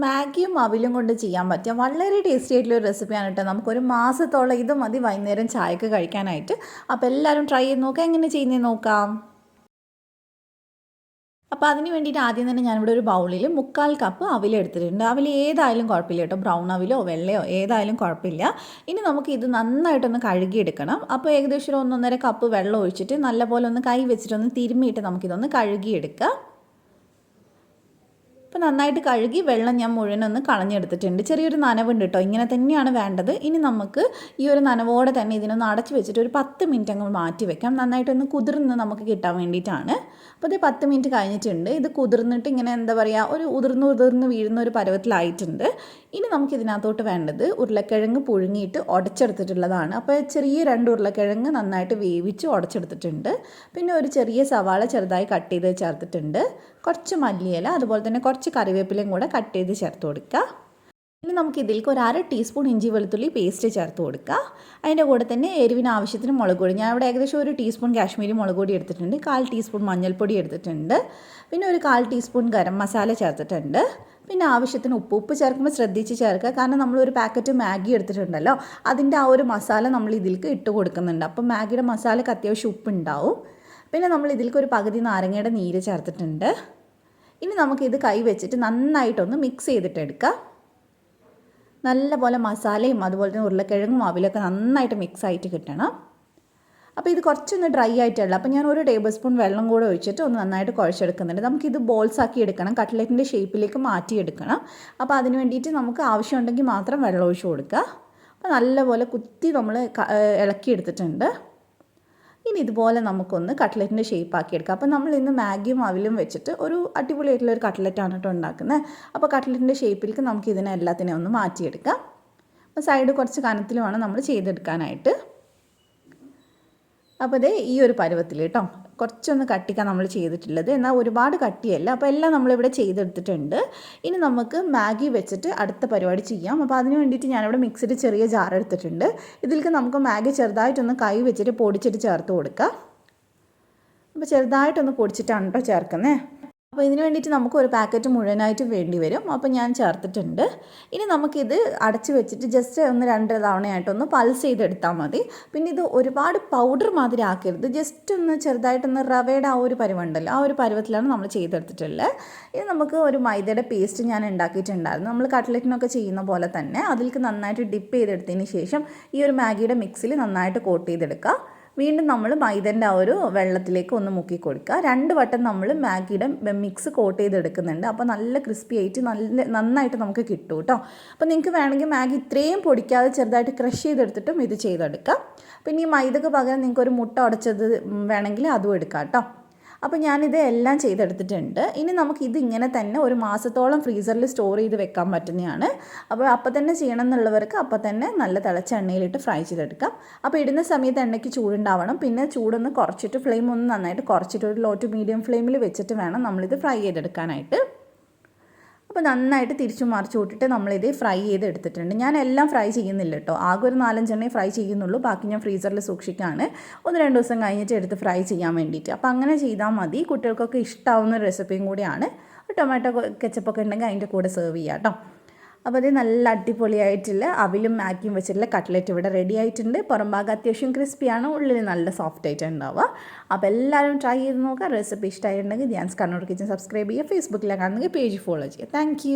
മാഗിയും അവിലും കൊണ്ട് ചെയ്യാൻ പറ്റിയ വളരെ ടേസ്റ്റി ആയിട്ടുള്ള റെസിപ്പിയാണ് കേട്ടോ. നമുക്കൊരു മാസത്തോളം ഇത് മതി വൈകുന്നേരം ചായക്ക് കഴിക്കാനായിട്ട്. അപ്പോൾ എല്ലാവരും ട്രൈ ചെയ്ത് നോക്കാം. എങ്ങനെ ചെയ്യുന്നത് നോക്കാം. അപ്പോൾ അതിന് വേണ്ടിയിട്ട് ആദ്യം തന്നെ ഞാനിവിടെ ഒരു ബൗളിൽ 3/4 കപ്പ് അവിലെടുത്തിട്ടുണ്ട്. അവിൽ ഏതായാലും കുഴപ്പമില്ല കേട്ടോ, ബ്രൗൺ അവിലോ വെള്ളയോ ഏതായാലും കുഴപ്പമില്ല. ഇനി നമുക്ക് ഇത് നന്നായിട്ടൊന്ന് കഴുകിയെടുക്കണം. അപ്പോൾ ഏകദേശം ഒരു 1.5 കപ്പ് വെള്ളം ഒഴിച്ചിട്ട് നല്ലപോലെ ഒന്ന് കൈ വെച്ചിട്ടൊന്ന് തിരുമ്മിയിട്ട് നമുക്കിതൊന്ന് കഴുകിയെടുക്കാം. അപ്പോൾ നന്നായിട്ട് കഴുകി വെള്ളം ഞാൻ മുഴുവനൊന്ന് കളഞ്ഞെടുത്തിട്ടുണ്ട്. ചെറിയൊരു നനവുണ്ട് കേട്ടോ, ഇങ്ങനെ തന്നെയാണ് വേണ്ടത്. ഇനി നമുക്ക് ഈ ഒരു നനവോടെ തന്നെ ഇതിനൊന്ന് അടച്ച് വെച്ചിട്ട് ഒരു 10 മിനിറ്റ് അങ്ങ് മാറ്റി വെക്കാം. നന്നായിട്ടൊന്ന് കുതിർന്ന് നമുക്ക് കിട്ടാൻ വേണ്ടിയിട്ടാണ്. അപ്പോൾ ഇത് 10 മിനിറ്റ് കഴിഞ്ഞിട്ടുണ്ട്. ഇത് കുതിർന്നിട്ട് ഇങ്ങനെ എന്താ പറയുക, ഒരു ഉതിർന്ന് വീഴുന്ന ഒരു പരുവത്തിലായിട്ടുണ്ട്. ഇനി നമുക്കിതിനകത്തോട്ട് വേണ്ടത് ഉരുളക്കിഴങ്ങ് പുഴുങ്ങിയിട്ട് ഉടച്ചെടുത്തിട്ടുള്ളതാണ്. അപ്പോൾ ചെറിയ 2 ഉരുളക്കിഴങ്ങ് നന്നായിട്ട് വേവിച്ച് ഉടച്ചെടുത്തിട്ടുണ്ട്. പിന്നെ ഒരു ചെറിയ സവാള ചെറുതായി കട്ട് ചെയ്ത് ചേർത്തിട്ടുണ്ട്. കുറച്ച് മല്ലിയില, അതുപോലെ തന്നെ കുറച്ച് കറിവേപ്പിലയും കൂടെ കട്ട് ചെയ്ത് ചേർത്ത് കൊടുക്കുക. ഇനി നമുക്ക് ഇതിലേക്ക് ഒരു 1/2 ടീസ്പൂൺ ഇഞ്ചി വെളുത്തുള്ളി പേസ്റ്റ് ചേർത്ത് കൊടുക്കുക. അതിൻ്റെ കൂടെ തന്നെ എരിവിന് ആവശ്യത്തിന് മുളക് പൊടി, ഞാൻ ഇവിടെ ഏകദേശം 1 ടീസ്പൂൺ കാശ്മീരി മുളക് പൊടി എടുത്തിട്ടുണ്ട്. 1/4 ടീസ്പൂൺ മഞ്ഞൾപ്പൊടി എടുത്തിട്ടുണ്ട്. പിന്നെ ഒരു 1/4 ടീസ്പൂൺ ഗരം മസാല ചേർത്തിട്ടുണ്ട്. പിന്നെ ആവശ്യത്തിന് ഉപ്പ് ചേർക്കുമ്പോൾ ശ്രദ്ധിച്ച് ചേർക്കുക, കാരണം നമ്മളൊരു പാക്കറ്റ് മാഗി എടുത്തിട്ടുണ്ടല്ലോ, അതിൻ്റെ ആ ഒരു മസാല നമ്മൾ ഇതിലേക്ക് ഇട്ട് കൊടുക്കുന്നുണ്ട്. അപ്പം മാഗിയുടെ മസാലയ്ക്ക് അത്യാവശ്യം ഉപ്പുണ്ടാവും. പിന്നെ നമ്മൾ ഇതിലേക്ക് ഒരു പകുതി നാരങ്ങയുടെ നീര് ചേർത്തിട്ടുണ്ട്. ഇനി നമുക്കിത് കൈ വെച്ചിട്ട് നന്നായിട്ടൊന്ന് മിക്സ് ചെയ്തിട്ടെടുക്കാം. നല്ലപോലെ മസാലയും അതുപോലെ തന്നെ ഉരുളക്കിഴങ്ങും അവിലൊക്കെ നന്നായിട്ട് മിക്സ് ആയിട്ട് കിട്ടണം. അപ്പോൾ ഇത് കുറച്ചൊന്ന് ഡ്രൈ ആയിട്ടുള്ള, അപ്പോൾ ഞാൻ 1 ടേബിൾ സ്പൂൺ വെള്ളം കൂടെ ഒഴിച്ചിട്ട് ഒന്ന് നന്നായിട്ട് കുഴച്ചെടുക്കുന്നുണ്ട്. നമുക്കിത് ബോൾസ് ആക്കി എടുക്കണം, കട്ട്ലറ്റിൻ്റെ ഷേപ്പിലേക്ക് മാറ്റിയെടുക്കണം. അപ്പോൾ അതിന് വേണ്ടിയിട്ട് നമുക്ക് ആവശ്യമുണ്ടെങ്കിൽ മാത്രം വെള്ളം ഒഴിച്ച് കൊടുക്കുക. അപ്പോൾ നല്ലപോലെ കുത്തി നമ്മൾ ഇളക്കിയെടുത്തിട്ടുണ്ട്. ഇനി ഇതുപോലെ നമുക്കൊന്ന് കട്ട്ലറ്റിൻ്റെ ഷേപ്പാക്കി എടുക്കാം. അപ്പോൾ നമ്മൾ ഇന്ന് മാഗിയും അവിലും വെച്ചിട്ട് ഒരു അടിപൊളിയായിട്ടുള്ളൊരു കട്ട്ലറ്റാണ് കേട്ടോ ഉണ്ടാക്കുന്നത്. അപ്പോൾ കട്ട്ലറ്റിൻ്റെ ഷേപ്പിലേക്ക് നമുക്ക് ഇതിനെ എല്ലാത്തിനെയും ഒന്ന് മാറ്റിയെടുക്കാം. അപ്പോൾ സൈഡ് കുറച്ച് കനത്തിൽ വേണം നമ്മൾ ചെയ്തെടുക്കാനായിട്ട്. അപ്പോൾ ഇത് ഈ ഒരു പരുവത്തിൽ കേട്ടോ, കുറച്ചൊന്ന് കട്ടിക്കാൻ നമ്മൾ ചെയ്തിട്ടുള്ളത്, എന്നാൽ ഒരുപാട് കട്ടിയല്ല. അപ്പോൾ എല്ലാം നമ്മളിവിടെ ചെയ്തെടുത്തിട്ടുണ്ട്. ഇനി നമുക്ക് മാഗി വെച്ചിട്ട് അടുത്ത പരിപാടി ചെയ്യാം. അപ്പോൾ അതിന് വേണ്ടിയിട്ട് ഞാനിവിടെ മിക്സിഡ് ചെറിയ ജാർ എടുത്തിട്ടുണ്ട്. ഇതിലേക്ക് നമുക്ക് മാഗി ചെറുതായിട്ടൊന്ന് കൈ വെച്ചിട്ട് പൊടിച്ചിട്ട് ചേർത്ത് കൊടുക്കാം. അപ്പോൾ ചെറുതായിട്ടൊന്ന് പൊടിച്ചിട്ടാണ് കേട്ടോ ചേർക്കുന്നത്. അപ്പോൾ ഇതിന് വേണ്ടിയിട്ട് നമുക്ക് ഒരു പാക്കറ്റ് മുഴുവനായിട്ട് വേണ്ടി വരും. അപ്പോൾ ഞാൻ ചേർത്തിട്ടുണ്ട്. ഇനി നമുക്കിത് അടച്ച് വെച്ചിട്ട് ജസ്റ്റ് ഒന്ന് 2 തവണയായിട്ടൊന്ന് പൾസ് ചെയ്തെടുത്താൽ മതി. പിന്നെ ഇത് ഒരുപാട് പൗഡർ മാതിരി ആക്കരുത്, ജസ്റ്റ് ഒന്ന് ചെറുതായിട്ടൊന്ന് റവയുടെ ആ ഒരു പരുവുണ്ടല്ലോ, ആ ഒരു പരുവത്തിലാണ് നമ്മൾ ചെയ്തെടുത്തിട്ടുള്ളത്. ഇനി നമുക്ക് ഒരു മൈദയുടെ പേസ്റ്റ് ഞാൻ ഉണ്ടാക്കിയിട്ടുണ്ടായിരുന്നു, നമ്മൾ കട്ട്ലറ്റിനൊക്കെ ചെയ്യുന്ന പോലെ തന്നെ. അതിലേക്ക് നന്നായിട്ട് ഡിപ്പ് ചെയ്തെടുത്തതിന് ശേഷം ഈ ഒരു മാഗിയുടെ മിക്സിൽ നന്നായിട്ട് കോട്ട് ചെയ്തെടുക്കുക. വീണ്ടും നമ്മൾ മൈദൻ്റെ ആ ഒരു വെള്ളത്തിലേക്ക് ഒന്ന് മുക്കി കൊടുക്കുക. 2 വട്ടം നമ്മൾ മാഗിയുടെ മിക്സ് കോട്ട് ചെയ്തെടുക്കുന്നുണ്ട്. അപ്പോൾ നല്ല ക്രിസ്പി ആയിട്ട് നന്നായിട്ട് നമുക്ക് കിട്ടും കേട്ടോ. അപ്പോൾ നിങ്ങൾക്ക് വേണമെങ്കിൽ മാഗി ഇത്രയും പൊടിക്കാതെ ചെറുതായിട്ട് ക്രഷ് ചെയ്തെടുത്തിട്ടും ഇത് ചെയ്തെടുക്കാം. പിന്നെ ഈ മൈദക്ക് പകരം നിങ്ങൾക്ക് ഒരു മുട്ട ഉടച്ചത് വേണമെങ്കിൽ അതും എടുക്കാം കേട്ടോ. അപ്പോൾ ഞാനിത് എല്ലാം ചെയ്തെടുത്തിട്ടുണ്ട്. ഇനി നമുക്കിത് ഇങ്ങനെ തന്നെ ഒരു മാസത്തോളം ഫ്രീസറിൽ സ്റ്റോർ ചെയ്ത് വെക്കാൻ പറ്റുന്നതാണ്. അപ്പോൾ തന്നെ ചെയ്യണം എന്നുള്ളവർക്ക് അപ്പോൾ തന്നെ നല്ല തിളച്ച എണ്ണയിലിട്ട് ഫ്രൈ ചെയ്തെടുക്കാം. അപ്പോൾ ഇടുന്ന സമയത്ത് എണ്ണയ്ക്ക് ചൂടുണ്ടാവണം. പിന്നെ ചൂടൊന്ന് കുറച്ചിട്ട്, ഫ്ലെയിം ഒന്ന് നന്നായിട്ട് കുറച്ചിട്ട് ഒരു ലോ ടു മീഡിയം ഫ്ലെയിമിൽ വെച്ചിട്ട് വേണം നമ്മളിത് ഫ്രൈ ചെയ്തെടുക്കാനായിട്ട്. അപ്പോൾ നന്നായിട്ട് തിരിച്ചു മറിച്ച് വിട്ടിട്ട് നമ്മളിത് ഫ്രൈ ചെയ്തെടുത്തിട്ടുണ്ട്. ഞാൻ എല്ലാം ഫ്രൈ ചെയ്യുന്നില്ല കേട്ടോ, ആകെ ഒരു 4-5 എണ്ണേ ഫ്രൈ ചെയ്യുന്നുള്ളൂ. ബാക്കി ഞാൻ ഫ്രീസറിൽ സൂക്ഷിക്കുകയാണ് 1-2 ദിവസം കഴിഞ്ഞിട്ട് എടുത്ത് ഫ്രൈ ചെയ്യാൻ വേണ്ടിയിട്ട്. അപ്പോൾ അങ്ങനെ ചെയ്താൽ മതി. കുട്ടികൾക്കൊക്കെ ഇഷ്ടമാവുന്ന റെസിപ്പിയും കൂടിയാണ്. ടൊമാറ്റോ കെച്ചപ്പൊക്കെ ഉണ്ടെങ്കിൽ അതിൻ്റെ കൂടെ സെർവ് ചെയ്യാം കേട്ടോ. അപ്പോൾ അത് നല്ല അടിപൊളിയായിട്ടുള്ള അവിലും മാഗിയും വെച്ചിട്ടുള്ള കട്ട്ലറ്റ് ഇവിടെ റെഡി ആയിട്ടുണ്ട്. പുറം ഭാഗം അത്യാവശ്യം ക്രിസ്പിയാണ്, ഉള്ളിൽ നല്ല സോഫ്റ്റ് ആയിട്ട് ഉണ്ടാവുക. അപ്പോൾ എല്ലാവരും ട്രൈ ചെയ്ത് നോക്കുക. റെസിപ്പി ഇഷ്ടമായിട്ടുണ്ടെങ്കിൽ ധ്യാൻസ് കണ്ണൂർ കിച്ചൻ സബ്സ്ക്രൈബ് ചെയ്യുക. ഫേസ്ബുക്കിലാണ് കാണുന്നെങ്കിൽ പേജ് ഫോളോ ചെയ്യുക. താങ്ക്